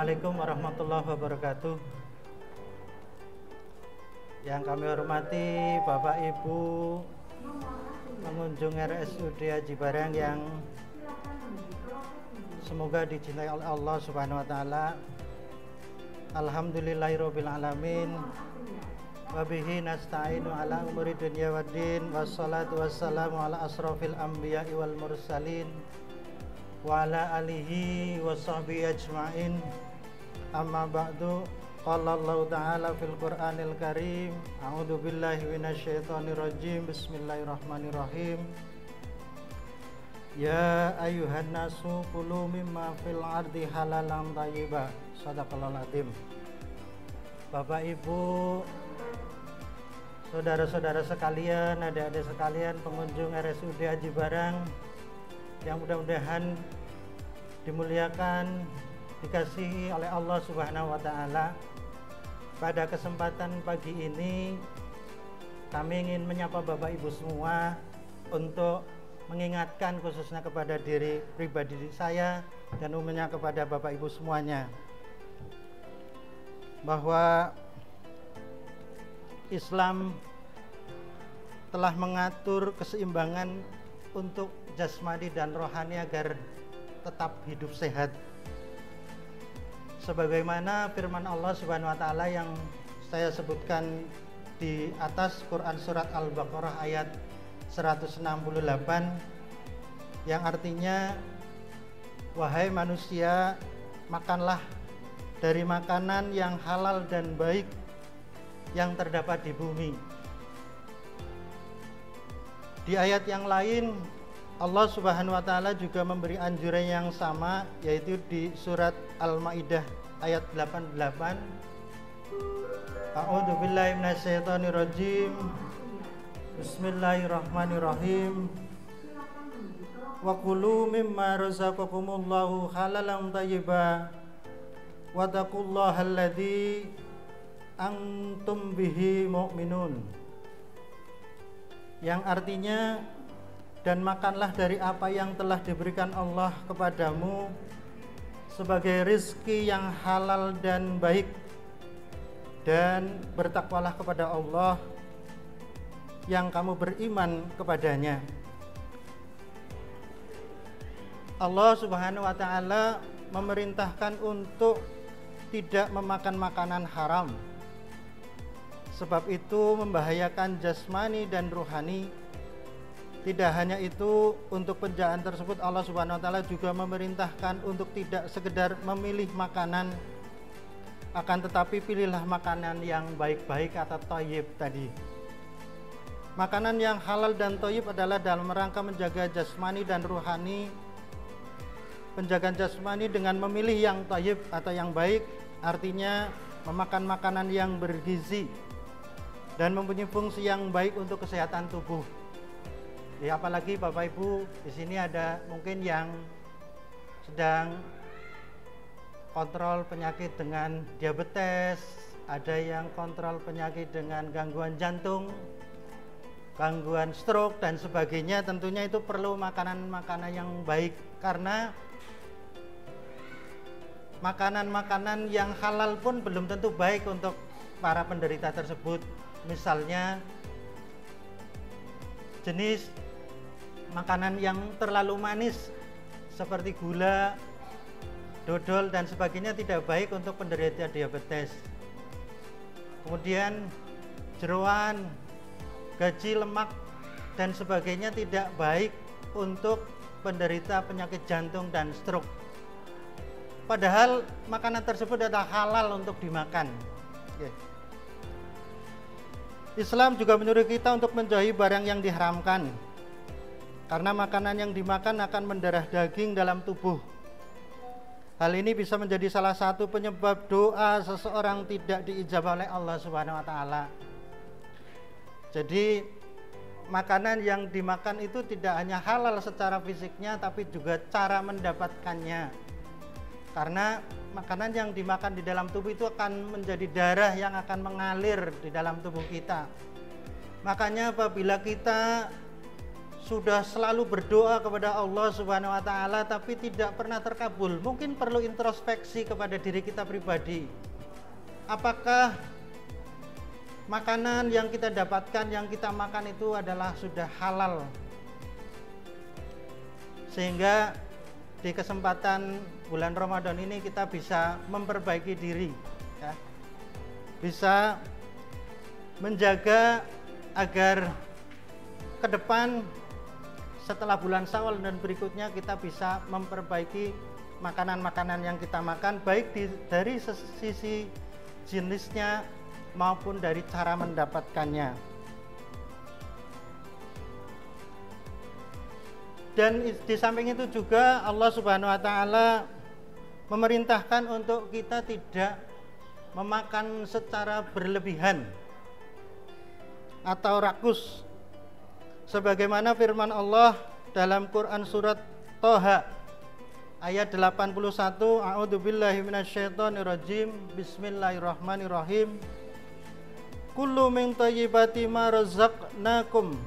Assalamualaikum warahmatullahi wabarakatuh. Yang kami hormati Bapak Ibu pengunjung RSUD Haji Barang yang semoga dicintai oleh Allah Subhanahu wa taala. Alhamdulillahirabbil alamin. Wa bihi nasta'inu ala umuri dunya waddin. Wassalatu wassalamu ala asrofil anbiya'i wal mursalin wa ala alihi wa sahbihi ajma'in. Amma ba'du. Qala Allah ta'ala fil Qur'anil Karim. A'udzu billahi minasyaitonir rajim. Bismillahirrahmanirrahim. Ya ayyuhan nasu kulu mimma fil ardi halalan thayyiba. Shadaqallahul azim. Bapak Ibu, saudara-saudara sekalian, adik-adik sekalian, pengunjung RSUD Haji Barang yang mudah-mudahan dimuliakan, dikasihi oleh Allah Subhanahu wa taala. Pada kesempatan pagi ini kami ingin menyapa Bapak Ibu semua untuk mengingatkan khususnya kepada diri pribadi saya dan umumnya kepada Bapak Ibu semuanya bahwa Islam telah mengatur keseimbangan untuk jasmani dan rohani agar tetap hidup sehat. Sebagaimana firman Allah Subhanahu wa taala yang saya sebutkan di atas Quran surat Al-Baqarah ayat 168 yang artinya, wahai manusia, makanlah dari makanan yang halal dan baik yang terdapat di bumi. Di ayat yang lain Allah Subhanahu wa taala juga memberi anjuran yang sama, yaitu di surat Al-Maidah ayat 88. A'udzu billahi minasyaitonir rajim. Bismillahirrahmanirrahim. Wa kulu mimma razaqakumullahu halalan thayyiba wa taqullaha alladzi antum bihi mu'minun. Yang artinya, dan makanlah dari apa yang telah diberikan Allah kepadamu sebagai rizki yang halal dan baik, dan bertakwalah kepada Allah yang kamu beriman kepadanya. Allah Subhanahu wa taala memerintahkan untuk tidak memakan makanan haram, sebab itu membahayakan jasmani dan rohani. Tidak hanya itu, untuk penjagaan tersebut Allah Subhanahu wa taala juga memerintahkan untuk tidak sekedar memilih makanan, akan tetapi pilihlah makanan yang baik-baik atau thayyib tadi. Makanan yang halal dan thayyib adalah dalam rangka menjaga jasmani dan rohani. Penjagaan jasmani dengan memilih yang thayyib atau yang baik, artinya memakan makanan yang bergizi dan mempunyai fungsi yang baik untuk kesehatan tubuh. Ya, apalagi Bapak Ibu di sini ada mungkin yang sedang kontrol penyakit dengan diabetes, ada yang kontrol penyakit dengan gangguan jantung, gangguan stroke dan sebagainya. Tentunya itu perlu makanan-makanan yang baik, karena makanan-makanan yang halal pun belum tentu baik untuk para penderita tersebut. Misalnya jenis makanan yang terlalu manis seperti gula, dodol dan sebagainya tidak baik untuk penderita diabetes. Kemudian jeroan, gaji, lemak dan sebagainya tidak baik untuk penderita penyakit jantung dan stroke. Padahal makanan tersebut adalah halal untuk dimakan. Islam juga menyuruh kita untuk menjauhi barang yang diharamkan, karena makanan yang dimakan akan mendarah daging dalam tubuh. Hal ini bisa menjadi salah satu penyebab doa seseorang tidak diijabah oleh Allah Subhanahu wa taala. Jadi makanan yang dimakan itu tidak hanya halal secara fisiknya, tapi juga cara mendapatkannya. Karena makanan yang dimakan di dalam tubuh itu akan menjadi darah yang akan mengalir di dalam tubuh kita. Makanya apabila kita sudah selalu berdoa kepada Allah Subhanahu wa taala tapi tidak pernah terkabul. Mungkin perlu introspeksi kepada diri kita pribadi. Apakah makanan yang kita dapatkan, yang kita makan itu adalah sudah halal? Sehingga di kesempatan bulan Ramadan ini kita bisa memperbaiki diri, ya. Bisa menjaga agar ke depan setelah bulan Syawal dan berikutnya kita bisa memperbaiki makanan-makanan yang kita makan, baik dari sisi jenisnya maupun dari cara mendapatkannya. Dan di samping itu juga Allah Subhanahu wa taala memerintahkan untuk kita tidak memakan secara berlebihan atau rakus, sebagaimana firman Allah dalam Quran surat Thaha ayat 81, A'udzubillahi minasyaitonirrajim, Bismillahirrahmanirrahim. Kullu min thayyibati ma razaqnakum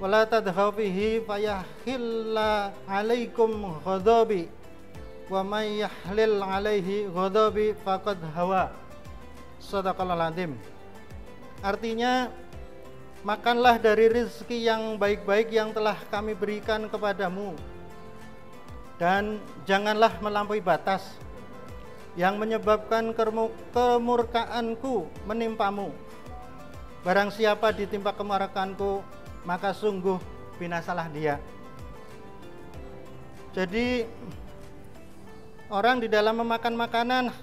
wa la tadhaw fihi fayahilla 'alaikum ghadabi wa may yahlil 'alaihi ghadabi faqad hawa. Shadaqallahul azim. Artinya, makanlah dari rezeki yang baik-baik yang telah kami berikan kepadamu, dan janganlah melampaui batas yang menyebabkan kemurkaanku menimpamu. Barang siapa ditimpa kemurkaanku, maka sungguh binasalah dia. Jadi orang di dalam memakan makanan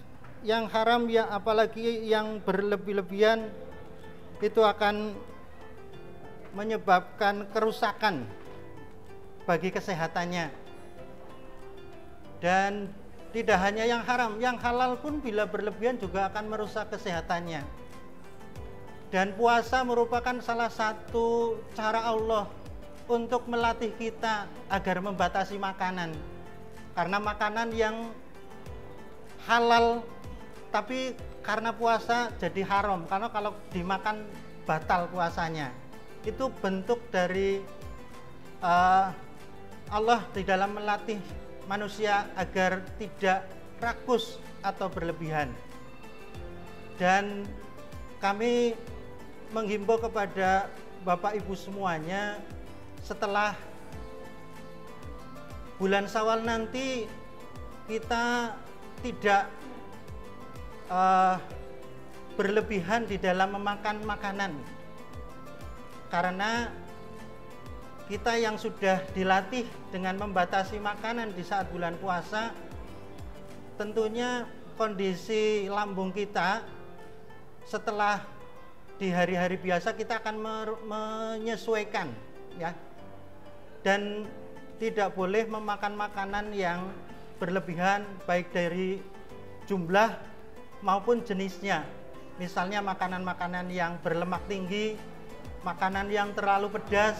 yang haram, ya apalagi yang berlebih-lebihan, itu akan menyebabkan kerusakan bagi kesehatannya. Dan tidak hanya yang haram, yang halal pun bila berlebihan juga akan merusak kesehatannya. Dan puasa merupakan salah satu cara Allah untuk melatih kita agar membatasi makanan. Karena makanan yang halal tapi karena puasa jadi haram, karena kalau dimakan batal puasanya. Itu bentuk dari Allah di dalam melatih manusia agar tidak rakus atau berlebihan. Dan kami menghimbau kepada Bapak Ibu semuanya, setelah bulan Syawal nanti kita tidak berlebihan di dalam memakan makanan, karena kita yang sudah dilatih dengan membatasi makanan di saat bulan puasa, tentunya kondisi lambung kita setelah di hari-hari biasa kita akan menyesuaikan, ya. Dan tidak boleh memakan makanan yang berlebihan, baik dari jumlah maupun jenisnya. Misalnya makanan-makanan yang berlemak tinggi, makanan yang terlalu pedas,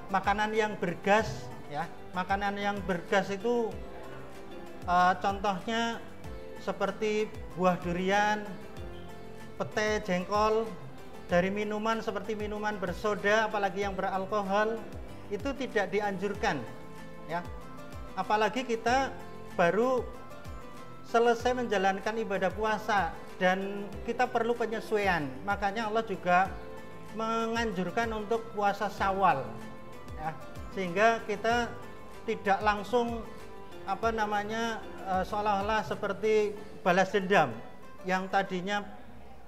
makanan yang bergas, ya. Makanan yang bergas itu contohnya seperti buah durian, pete, jengkol. Dari minuman seperti minuman bersoda, apalagi yang beralkohol, itu tidak dianjurkan, ya. Apalagi kita baru selesai menjalankan ibadah puasa dan kita perlu penyesuaian. Makanya Allah juga menganjurkan untuk puasa Syawal, ya, sehingga kita tidak langsung seolah-olah seperti balas dendam, yang tadinya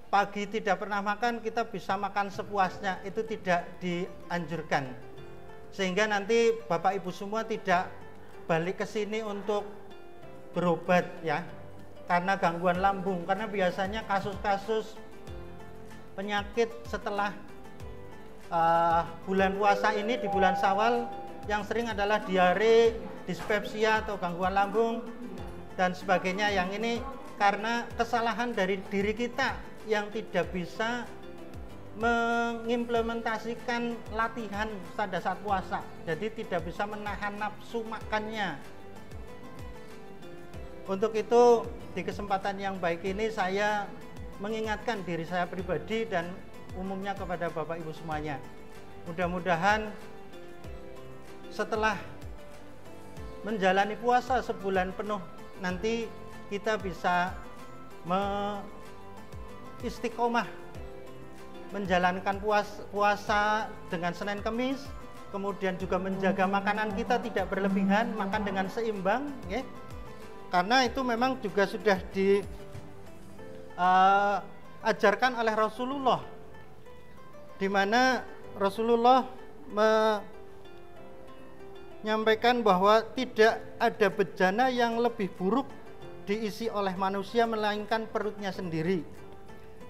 pagi tidak pernah makan kita bisa makan sepuasnya. Itu tidak dianjurkan, sehingga nanti Bapak Ibu semua tidak balik ke sini untuk berobat, ya, karena gangguan lambung. Karena biasanya kasus-kasus penyakit setelah bulan puasa ini, di bulan Syawal, yang sering adalah diare, dispepsia atau gangguan lambung dan sebagainya. Yang ini karena kesalahan dari diri kita yang tidak bisa mengimplementasikan latihan pada saat puasa, jadi tidak bisa menahan nafsu makannya. Untuk itu, di kesempatan yang baik ini saya mengingatkan diri saya pribadi dan umumnya kepada Bapak Ibu semuanya. Mudah-mudahan setelah menjalani puasa sebulan penuh nanti kita bisa istiqomah menjalankan puasa dengan Senin Kemis, kemudian juga menjaga makanan kita tidak berlebihan, makan dengan seimbang, ya. Karena itu memang juga sudah diajarkan oleh Rasulullah, di mana Rasulullah menyampaikan bahwa tidak ada bejana yang lebih buruk diisi oleh manusia melainkan perutnya sendiri.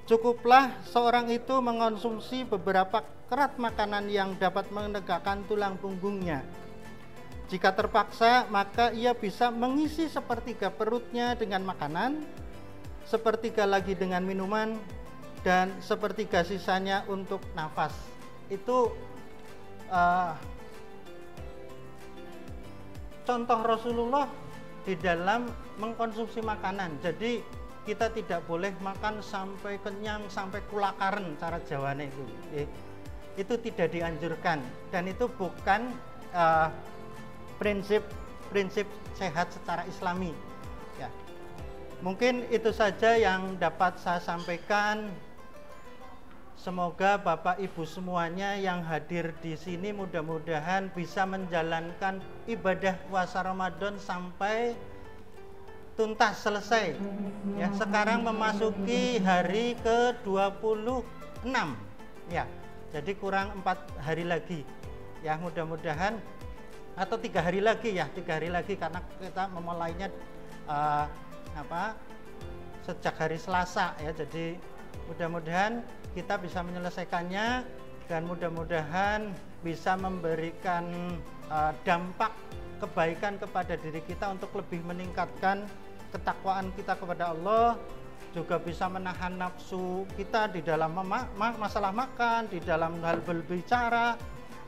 Cukuplah seorang itu mengonsumsi beberapa kerat makanan yang dapat menegakkan tulang punggungnya. Jika terpaksa, maka ia bisa mengisi sepertiga perutnya dengan makanan, sepertiga lagi dengan minuman, dan sepertiga sisanya untuk nafas. Itu contoh Rasulullah di dalam mengkonsumsi makanan. Jadi kita tidak boleh makan sampai kenyang, sampai kulakaren, cara Jawane itu. Itu tidak dianjurkan, dan itu bukan prinsip sehat secara Islami. Ya. Mungkin itu saja yang dapat saya sampaikan. Semoga Bapak Ibu semuanya yang hadir di sini mudah-mudahan bisa menjalankan ibadah puasa Ramadan sampai tuntas selesai. Ya, sekarang memasuki hari ke-26. Ya. Jadi kurang 4 hari lagi. Ya, mudah-mudahan atau 3 hari lagi ya, 3 hari lagi karena kita memulainya sejak hari Selasa ya. Jadi mudah-mudahan kita bisa menyelesaikannya dan mudah-mudahan bisa memberikan dampak kebaikan kepada diri kita untuk lebih meningkatkan ketakwaan kita kepada Allah, juga bisa menahan nafsu kita di dalam masalah makan, di dalam hal berbicara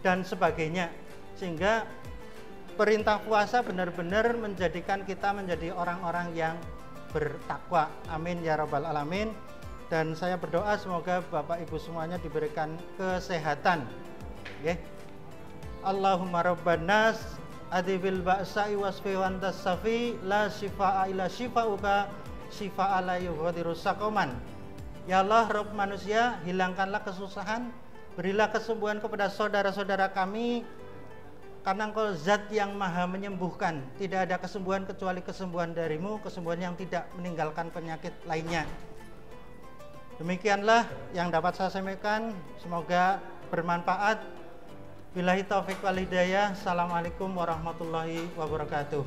dan sebagainya, sehingga perintah puasa benar-benar menjadikan kita menjadi orang-orang yang bertakwa. Amin ya rabbal alamin. Dan saya berdoa semoga Bapak Ibu semuanya diberikan kesehatan. Okay. Allahumma rabban nas adibil ba'sa'i wasfi wantas safi la shifa'a illa shifa'uka shifa'a la yughadiru saqaman. Ya Allah, Rabb manusia, hilangkanlah kesusahan, berilah kesembuhan kepada saudara-saudara kami, karena Engkau zat yang maha menyembuhkan. Tidak ada kesembuhan kecuali kesembuhan darimu, kesembuhan yang tidak meninggalkan penyakit lainnya. Demikianlah yang dapat saya sampaikan, semoga bermanfaat. Billahi taufiq wal hidayah. Assalamualaikum warahmatullahi wabarakatuh.